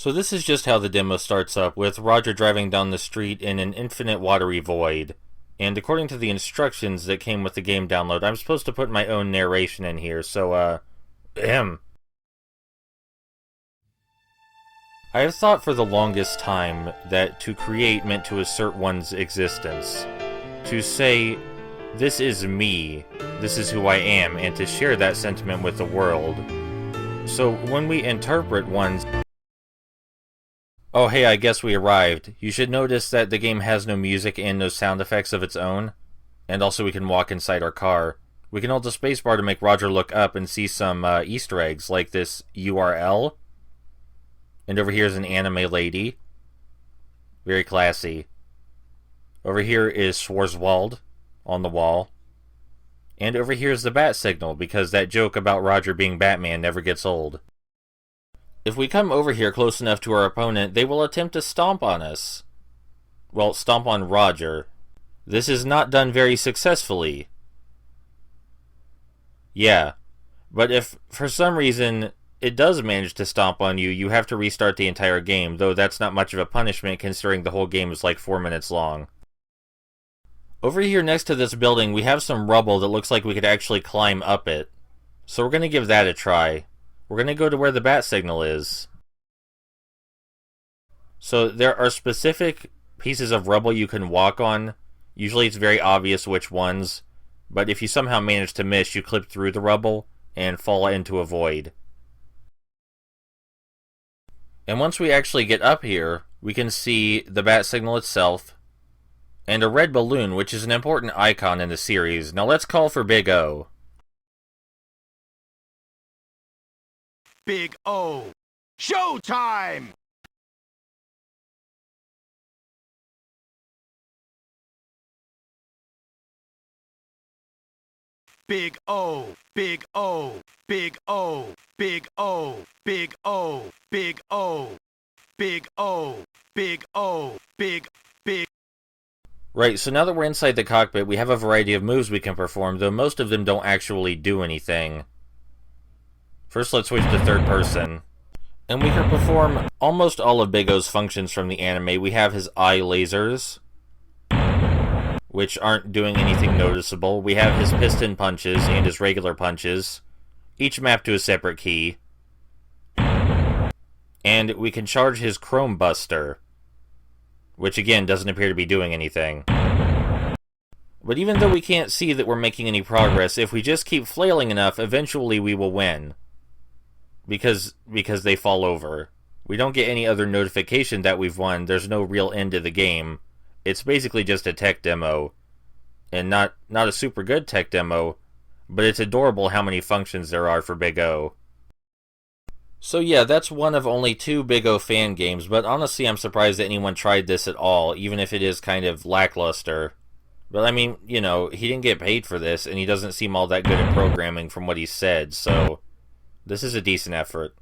So this is just how the demo starts up, with Roger driving down the street in an infinite watery void. And according to the instructions that came with the game download, I'm supposed to put my own narration in here, so, I have thought for the longest time that to create meant to assert one's existence. To say, this is me, this is who I am, and to share that sentiment with the world. So when we interpret one's... Oh hey, I guess we arrived. You should notice that the game has no music and no sound effects of its own. And also we can walk inside our car. We can hold the spacebar to make Roger look up and see some Easter eggs, like this URL. And over here is an anime lady. Very classy. Over here is Schwarzwald on the wall. And over here is the bat signal, because that joke about Roger being Batman never gets old. If we come over here close enough to our opponent, they will attempt to stomp on us. Well, stomp on Roger. This is not done very successfully. Yeah. But if, for some reason, it does manage to stomp on you, you have to restart the entire game, though that's not much of a punishment considering the whole game is like 4 minutes long. Over here next to this building, we have some rubble that looks like we could actually climb up it. So we're going to give that a try. We're going to go to where the bat signal is. So there are specific pieces of rubble you can walk on. Usually it's very obvious which ones. But if you somehow manage to miss, you clip through the rubble and fall into a void. And once we actually get up here, we can see the bat signal itself, and a red balloon, which is an important icon in the series. Now let's call for Big O. Big O. Showtime! Big O, Big O, Big O, Big O, Big O, Big O, Big O, Big O, Big. Right, so now that we're inside the cockpit, we have a variety of moves we can perform, though most of them don't actually do anything. First, let's switch to third person. And we can perform almost all of Big O's functions from the anime. We have his eye lasers, which aren't doing anything noticeable. We have his piston punches and his regular punches, each mapped to a separate key. And we can charge his Chrome Buster, which again doesn't appear to be doing anything. But even though we can't see that we're making any progress, if we just keep flailing enough, eventually we will win. Because they fall over. We don't get any other notification that we've won. There's no real end to the game. It's basically just a tech demo. And not a super good tech demo, but it's adorable how many functions there are for Big O. So yeah, that's one of only 2 Big O fan games, but honestly I'm surprised that anyone tried this at all, even if it is kind of lackluster. But I mean, you know, he didn't get paid for this, and he doesn't seem all that good at programming from what he said, so this is a decent effort.